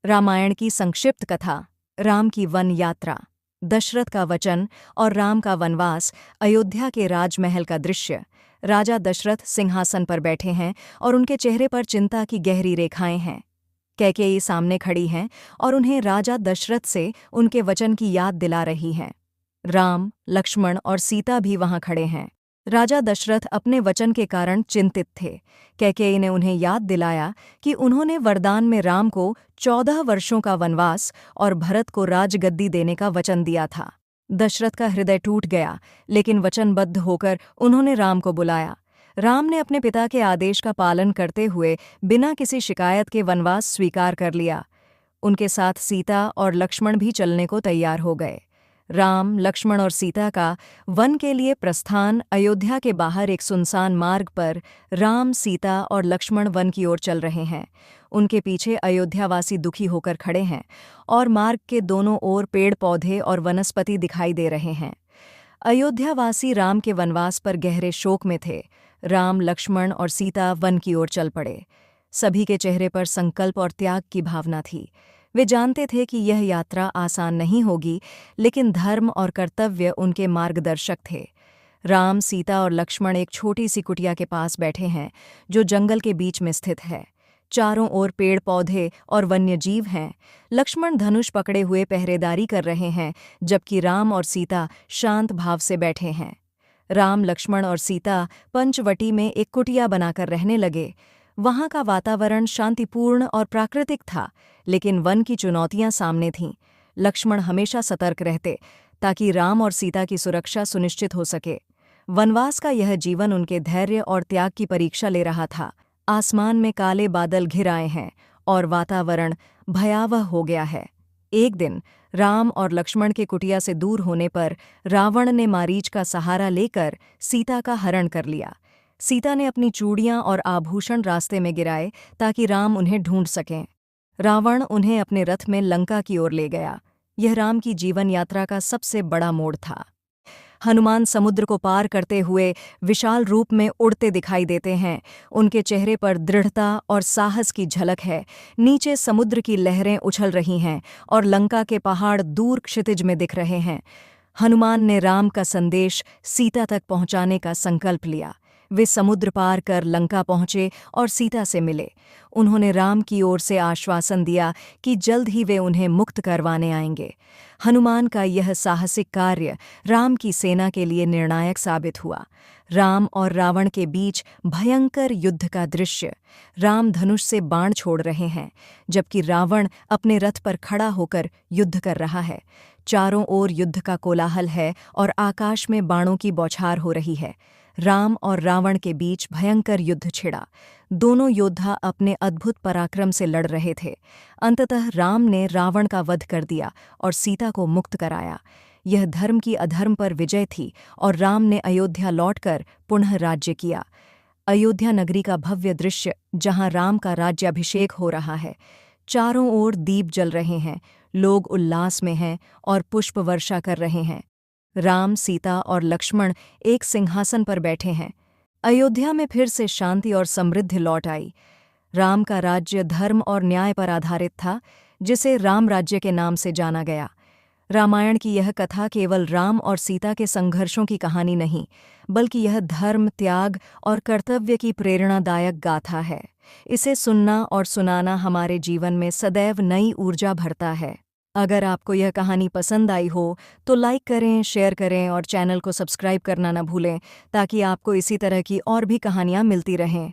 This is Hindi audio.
रामायण की संक्षिप्त कथा। राम की वन यात्रा, दशरथ का वचन और राम का वनवास। अयोध्या के राजमहल का दृश्य। राजा दशरथ सिंहासन पर बैठे हैं और उनके चेहरे पर चिंता की गहरी रेखाएं हैं। कैकेयी सामने खड़ी हैं और उन्हें राजा दशरथ से उनके वचन की याद दिला रही हैं। राम, लक्ष्मण और सीता भी वहां खड़े हैं। राजा दशरथ अपने वचन के कारण चिंतित थे। कैकेयी ने उन्हें याद दिलाया कि उन्होंने वरदान में राम को 14 वर्षों का वनवास और भरत को राजगद्दी देने का वचन दिया था। दशरथ का हृदय टूट गया, लेकिन वचनबद्ध होकर उन्होंने राम को बुलाया। राम ने अपने पिता के आदेश का पालन करते हुए बिना किसी शिकायत के वनवास स्वीकार कर लिया। उनके साथ सीता और लक्ष्मण भी चलने को तैयार हो गए। राम, लक्ष्मण और सीता का वन के लिए प्रस्थान। अयोध्या के बाहर एक सुनसान मार्ग पर राम, सीता और लक्ष्मण वन की ओर चल रहे हैं। उनके पीछे अयोध्यावासी दुखी होकर खड़े हैं और मार्ग के दोनों ओर पेड़ पौधे और वनस्पति दिखाई दे रहे हैं। अयोध्यावासी राम के वनवास पर गहरे शोक में थे। राम, लक्ष्मण और सीता वन की ओर चल पड़े। सभी के चेहरे पर संकल्प और त्याग की भावना थी। वे जानते थे कि यह यात्रा आसान नहीं होगी, लेकिन धर्म और कर्तव्य उनके मार्गदर्शक थे। राम, सीता और लक्ष्मण एक छोटी सी कुटिया के पास बैठे हैं, जो जंगल के बीच में स्थित है। चारों ओर पेड़ पौधे और वन्यजीव हैं। लक्ष्मण धनुष पकड़े हुए पहरेदारी कर रहे हैं, जबकि राम और सीता शांत भाव से बैठे हैं। राम, लक्ष्मण और सीता पंचवटी में एक कुटिया बनाकर रहने लगे। वहां का वातावरण शांतिपूर्ण और प्राकृतिक था, लेकिन वन की चुनौतियां सामने थीं। लक्ष्मण हमेशा सतर्क रहते, ताकि राम और सीता की सुरक्षा सुनिश्चित हो सके। वनवास का यह जीवन उनके धैर्य और त्याग की परीक्षा ले रहा था। आसमान में काले बादल घिर आए हैं और वातावरण भयावह हो गया है। एक दिन राम और लक्ष्मण के कुटिया से दूर होने पर रावण ने मारीच का सहारा लेकर सीता का हरण कर लिया। सीता ने अपनी चूड़ियां और आभूषण रास्ते में गिराए, ताकि राम उन्हें ढूंढ सकें। रावण उन्हें अपने रथ में लंका की ओर ले गया। यह राम की जीवन यात्रा का सबसे बड़ा मोड़ था। हनुमान समुद्र को पार करते हुए विशाल रूप में उड़ते दिखाई देते हैं। उनके चेहरे पर दृढ़ता और साहस की झलक है। नीचे समुद्र की लहरें उछल रही हैं और लंका के पहाड़ दूर क्षितिज में दिख रहे हैं। हनुमान ने राम का संदेश सीता तक पहुंचाने का संकल्प लिया। वे समुद्र पार कर लंका पहुंचे और सीता से मिले। उन्होंने राम की ओर से आश्वासन दिया कि जल्द ही वे उन्हें मुक्त करवाने आएंगे। हनुमान का यह साहसिक कार्य राम की सेना के लिए निर्णायक साबित हुआ। राम और रावण के बीच भयंकर युद्ध का दृश्य। राम धनुष से बाण छोड़ रहे हैं, जबकि रावण अपने रथ पर खड़ा होकर युद्ध कर रहा है। चारों ओर युद्ध का कोलाहल है और आकाश में बाणों की बौछार हो रही है। राम और रावण के बीच भयंकर युद्ध छिड़ा। दोनों योद्धा अपने अद्भुत पराक्रम से लड़ रहे थे। अंततः राम ने रावण का वध कर दिया और सीता को मुक्त कराया। यह धर्म की अधर्म पर विजय थी और राम ने अयोध्या लौटकर पुनः राज्य किया। अयोध्या नगरी का भव्य दृश्य, जहां राम का राज्याभिषेक हो रहा है। चारों ओर दीप जल रहे हैं, लोग उल्लास में हैं और पुष्प वर्षा कर रहे हैं। राम, सीता और लक्ष्मण एक सिंहासन पर बैठे हैं। अयोध्या में फिर से शांति और समृद्धि लौट आई। राम का राज्य धर्म और न्याय पर आधारित था, जिसे राम राज्य के नाम से जाना गया। रामायण की यह कथा केवल राम और सीता के संघर्षों की कहानी नहीं, बल्कि यह धर्म, त्याग और कर्तव्य की प्रेरणादायक गाथा है। इसे सुनना और सुनाना हमारे जीवन में सदैव नई ऊर्जा भरता है। अगर आपको यह कहानी पसंद आई हो तो लाइक करें, शेयर करें और चैनल को सब्सक्राइब करना न भूलें, ताकि आपको इसी तरह की और भी कहानियाँ मिलती रहें।